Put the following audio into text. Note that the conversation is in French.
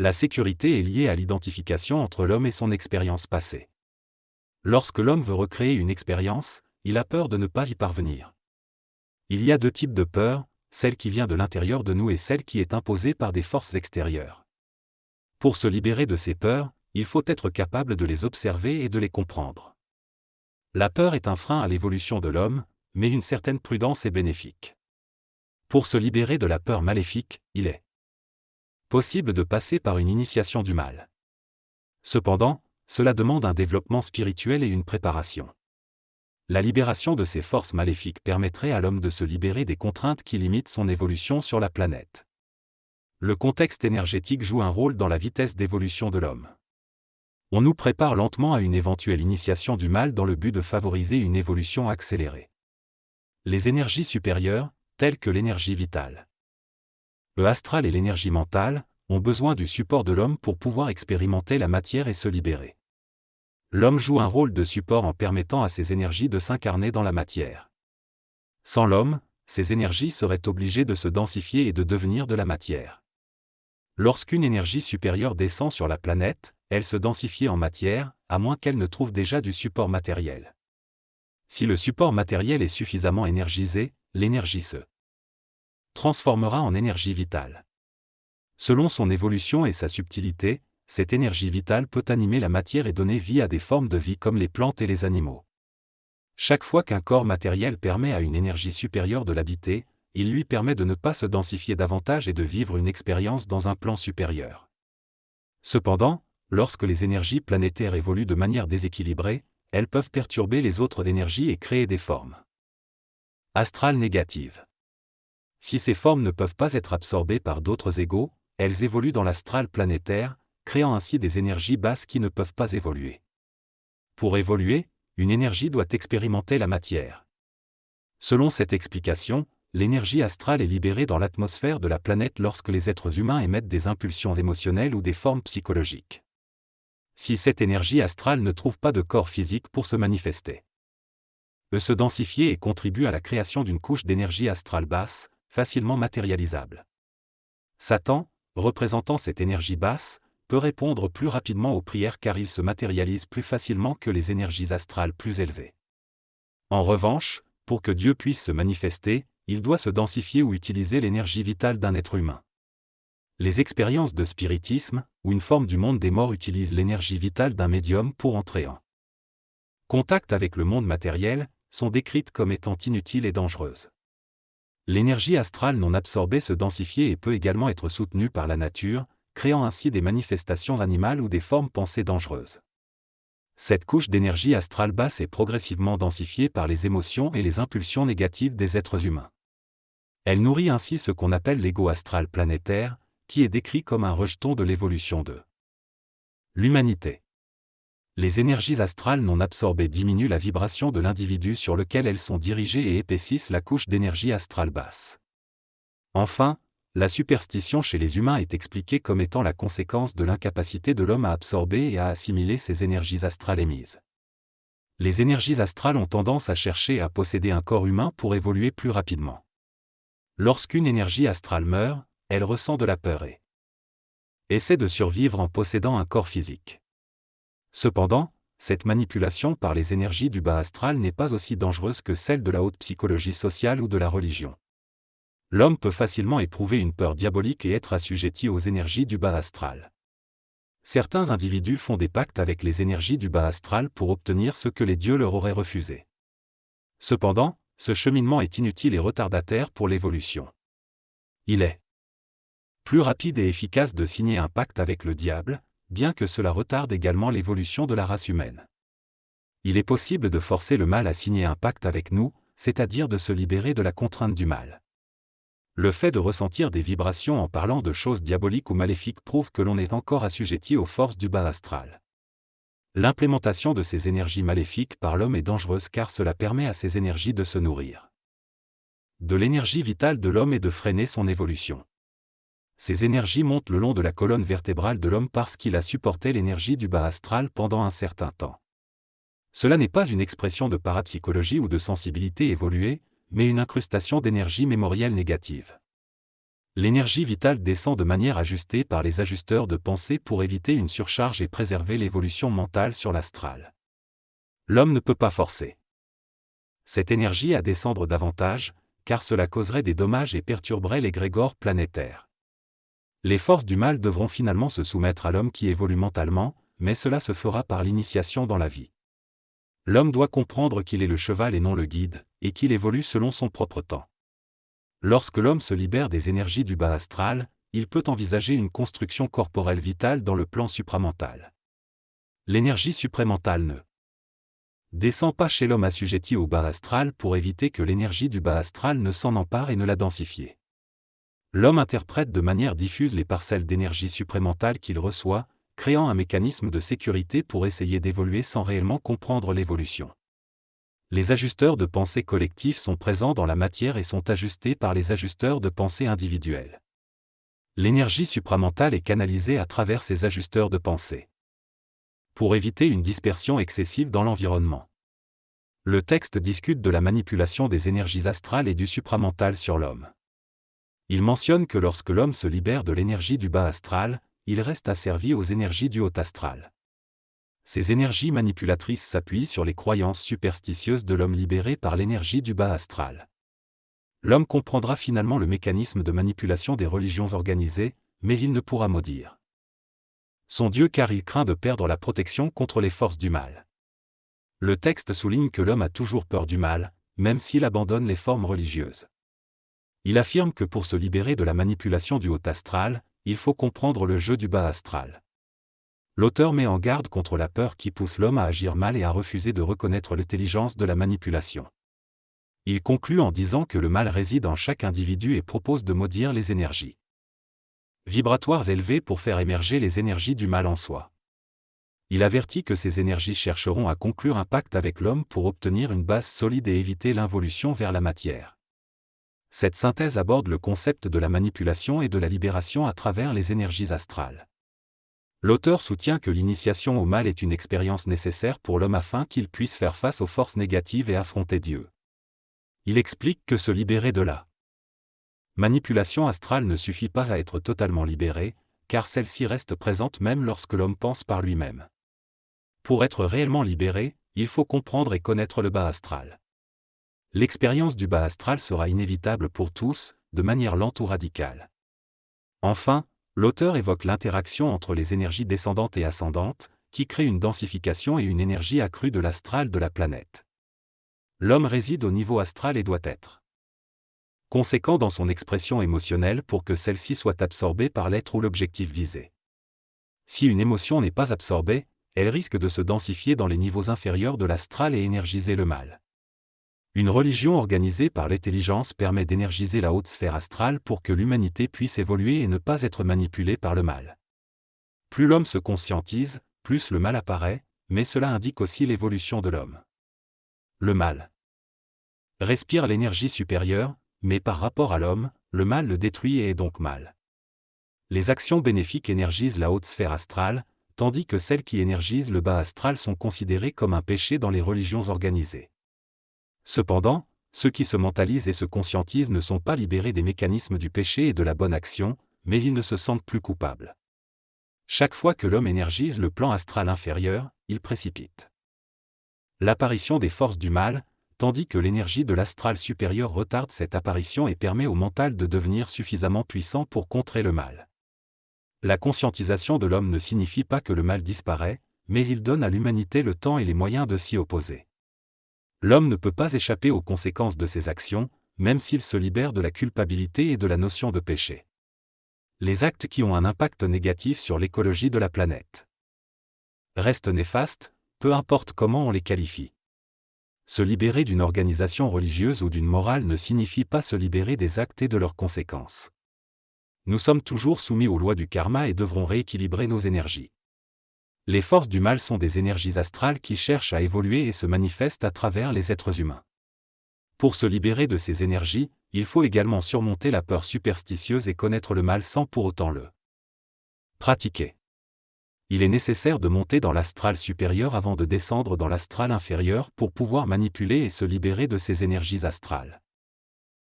La sécurité est liée à l'identification entre l'homme et son expérience passée. Lorsque l'homme veut recréer une expérience, il a peur de ne pas y parvenir. Il y a deux types de peur, celle qui vient de l'intérieur de nous et celle qui est imposée par des forces extérieures. Pour se libérer de ces peurs, il faut être capable de les observer et de les comprendre. La peur est un frein à l'évolution de l'homme, mais une certaine prudence est bénéfique. Pour se libérer de la peur maléfique, il est possible de passer par une initiation du mal. Cependant, cela demande un développement spirituel et une préparation. La libération de ces forces maléfiques permettrait à l'homme de se libérer des contraintes qui limitent son évolution sur la planète. Le contexte énergétique joue un rôle dans la vitesse d'évolution de l'homme. On nous prépare lentement à une éventuelle initiation du mal dans le but de favoriser une évolution accélérée. Les énergies supérieures, telles que l'énergie vitale, le astral et l'énergie mentale, ont besoin du support de l'homme pour pouvoir expérimenter la matière et se libérer. L'homme joue un rôle de support en permettant à ces énergies de s'incarner dans la matière. Sans l'homme, ces énergies seraient obligées de se densifier et de devenir de la matière. Lorsqu'une énergie supérieure descend sur la planète, elle se densifie en matière, à moins qu'elle ne trouve déjà du support matériel. Si le support matériel est suffisamment énergisé, l'énergie se transformera en énergie vitale. Selon son évolution et sa subtilité, cette énergie vitale peut animer la matière et donner vie à des formes de vie comme les plantes et les animaux. Chaque fois qu'un corps matériel permet à une énergie supérieure de l'habiter, il lui permet de ne pas se densifier davantage et de vivre une expérience dans un plan supérieur. Cependant, lorsque les énergies planétaires évoluent de manière déséquilibrée, elles peuvent perturber les autres énergies et créer des formes astrales négatives. Si ces formes ne peuvent pas être absorbées par d'autres égaux, elles évoluent dans l'astral planétaire, créant ainsi des énergies basses qui ne peuvent pas évoluer. Pour évoluer, une énergie doit expérimenter la matière. Selon cette explication, l'énergie astrale est libérée dans l'atmosphère de la planète lorsque les êtres humains émettent des impulsions émotionnelles ou des formes psychologiques. Si cette énergie astrale ne trouve pas de corps physique pour se manifester, peut se densifier et contribue à la création d'une couche d'énergie astrale basse, facilement matérialisable. Satan, représentant cette énergie basse, peut répondre plus rapidement aux prières car il se matérialise plus facilement que les énergies astrales plus élevées. En revanche, pour que Dieu puisse se manifester, il doit se densifier ou utiliser l'énergie vitale d'un être humain. Les expériences de spiritisme, ou une forme du monde des morts utilisent l'énergie vitale d'un médium pour entrer en contact avec le monde matériel, sont décrites comme étant inutiles et dangereuses. L'énergie astrale non absorbée se densifie et peut également être soutenue par la nature, créant ainsi des manifestations animales ou des formes pensées dangereuses. Cette couche d'énergie astrale basse est progressivement densifiée par les émotions et les impulsions négatives des êtres humains. Elle nourrit ainsi ce qu'on appelle l'ego astral planétaire, qui est décrit comme un rejeton de l'évolution de l'humanité. Les énergies astrales non absorbées diminuent la vibration de l'individu sur lequel elles sont dirigées et épaississent la couche d'énergie astrale basse. Enfin, la superstition chez les humains est expliquée comme étant la conséquence de l'incapacité de l'homme à absorber et à assimiler ces énergies astrales émises. Les énergies astrales ont tendance à chercher à posséder un corps humain pour évoluer plus rapidement. Lorsqu'une énergie astrale meurt, elle ressent de la peur et essaie de survivre en possédant un corps physique. Cependant, cette manipulation par les énergies du bas astral n'est pas aussi dangereuse que celle de la haute psychologie sociale ou de la religion. L'homme peut facilement éprouver une peur diabolique et être assujetti aux énergies du bas astral. Certains individus font des pactes avec les énergies du bas astral pour obtenir ce que les dieux leur auraient refusé. Cependant, ce cheminement est inutile et retardataire pour l'évolution. Il est plus rapide et efficace de signer un pacte avec le diable, bien que cela retarde également l'évolution de la race humaine. Il est possible de forcer le mal à signer un pacte avec nous, c'est-à-dire de se libérer de la contrainte du mal. Le fait de ressentir des vibrations en parlant de choses diaboliques ou maléfiques prouve que l'on est encore assujetti aux forces du bas astral. L'implémentation de ces énergies maléfiques par l'homme est dangereuse car cela permet à ces énergies de se nourrir de l'énergie vitale de l'homme et de freiner son évolution. Ces énergies montent le long de la colonne vertébrale de l'homme parce qu'il a supporté l'énergie du bas astral pendant un certain temps. Cela n'est pas une expression de parapsychologie ou de sensibilité évoluée, mais une incrustation d'énergie mémorielle négative. L'énergie vitale descend de manière ajustée par les ajusteurs de pensée pour éviter une surcharge et préserver l'évolution mentale sur l'astral. L'homme ne peut pas forcer cette énergie à descendre davantage, car cela causerait des dommages et perturberait l'égrégore planétaire. Les forces du mal devront finalement se soumettre à l'homme qui évolue mentalement, mais cela se fera par l'initiation dans la vie. L'homme doit comprendre qu'il est le cheval et non le guide, et qu'il évolue selon son propre temps. Lorsque l'homme se libère des énergies du bas astral, il peut envisager une construction corporelle vitale dans le plan supramental. L'énergie supramentale ne descend pas chez l'homme assujetti au bas astral pour éviter que l'énergie du bas astral ne s'en empare et ne la densifie. L'homme interprète de manière diffuse les parcelles d'énergie supramentale qu'il reçoit, créant un mécanisme de sécurité pour essayer d'évoluer sans réellement comprendre l'évolution. Les ajusteurs de pensée collectifs sont présents dans la matière et sont ajustés par les ajusteurs de pensée individuels. L'énergie supramentale est canalisée à travers ces ajusteurs de pensée pour éviter une dispersion excessive dans l'environnement. Le texte discute de la manipulation des énergies astrales et du supramental sur l'homme. Il mentionne que lorsque l'homme se libère de l'énergie du bas astral, il reste asservi aux énergies du haut astral. Ces énergies manipulatrices s'appuient sur les croyances superstitieuses de l'homme libéré par l'énergie du bas astral. L'homme comprendra finalement le mécanisme de manipulation des religions organisées, mais il ne pourra maudire son Dieu car il craint de perdre la protection contre les forces du mal. Le texte souligne que l'homme a toujours peur du mal, même s'il abandonne les formes religieuses. Il affirme que pour se libérer de la manipulation du haut astral, il faut comprendre le jeu du bas astral. L'auteur met en garde contre la peur qui pousse l'homme à agir mal et à refuser de reconnaître l'intelligence de la manipulation. Il conclut en disant que le mal réside en chaque individu et propose de maudire les énergies vibratoires élevées pour faire émerger les énergies du mal en soi. Il avertit que ces énergies chercheront à conclure un pacte avec l'homme pour obtenir une base solide et éviter l'involution vers la matière. Cette synthèse aborde le concept de la manipulation et de la libération à travers les énergies astrales. L'auteur soutient que l'initiation au mal est une expérience nécessaire pour l'homme afin qu'il puisse faire face aux forces négatives et affronter Dieu. Il explique que se libérer de la manipulation astrale ne suffit pas à être totalement libéré, car celle-ci reste présente même lorsque l'homme pense par lui-même. Pour être réellement libéré, il faut comprendre et connaître le bas astral. L'expérience du bas astral sera inévitable pour tous, de manière lente ou radicale. Enfin, l'auteur évoque l'interaction entre les énergies descendantes et ascendantes, qui crée une densification et une énergie accrue de l'astral de la planète. L'homme réside au niveau astral et doit être conséquent dans son expression émotionnelle pour que celle-ci soit absorbée par l'être ou l'objectif visé. Si une émotion n'est pas absorbée, elle risque de se densifier dans les niveaux inférieurs de l'astral et énergiser le mal. Une religion organisée par l'intelligence permet d'énergiser la haute sphère astrale pour que l'humanité puisse évoluer et ne pas être manipulée par le mal. Plus l'homme se conscientise, plus le mal apparaît, mais cela indique aussi l'évolution de l'homme. Le mal respire l'énergie supérieure, mais par rapport à l'homme, le mal le détruit et est donc mal. Les actions bénéfiques énergisent la haute sphère astrale, tandis que celles qui énergisent le bas astral sont considérées comme un péché dans les religions organisées. Cependant, ceux qui se mentalisent et se conscientisent ne sont pas libérés des mécanismes du péché et de la bonne action, mais ils ne se sentent plus coupables. Chaque fois que l'homme énergise le plan astral inférieur, il précipite l'apparition des forces du mal, tandis que l'énergie de l'astral supérieur retarde cette apparition et permet au mental de devenir suffisamment puissant pour contrer le mal. La conscientisation de l'homme ne signifie pas que le mal disparaît, mais il donne à l'humanité le temps et les moyens de s'y opposer. L'homme ne peut pas échapper aux conséquences de ses actions, même s'il se libère de la culpabilité et de la notion de péché. Les actes qui ont un impact négatif sur l'écologie de la planète restent néfastes, peu importe comment on les qualifie. Se libérer d'une organisation religieuse ou d'une morale ne signifie pas se libérer des actes et de leurs conséquences. Nous sommes toujours soumis aux lois du karma et devrons rééquilibrer nos énergies. Les forces du mal sont des énergies astrales qui cherchent à évoluer et se manifestent à travers les êtres humains. Pour se libérer de ces énergies, il faut également surmonter la peur superstitieuse et connaître le mal sans pour autant le pratiquer. Il est nécessaire de monter dans l'astral supérieur avant de descendre dans l'astral inférieur pour pouvoir manipuler et se libérer de ces énergies astrales.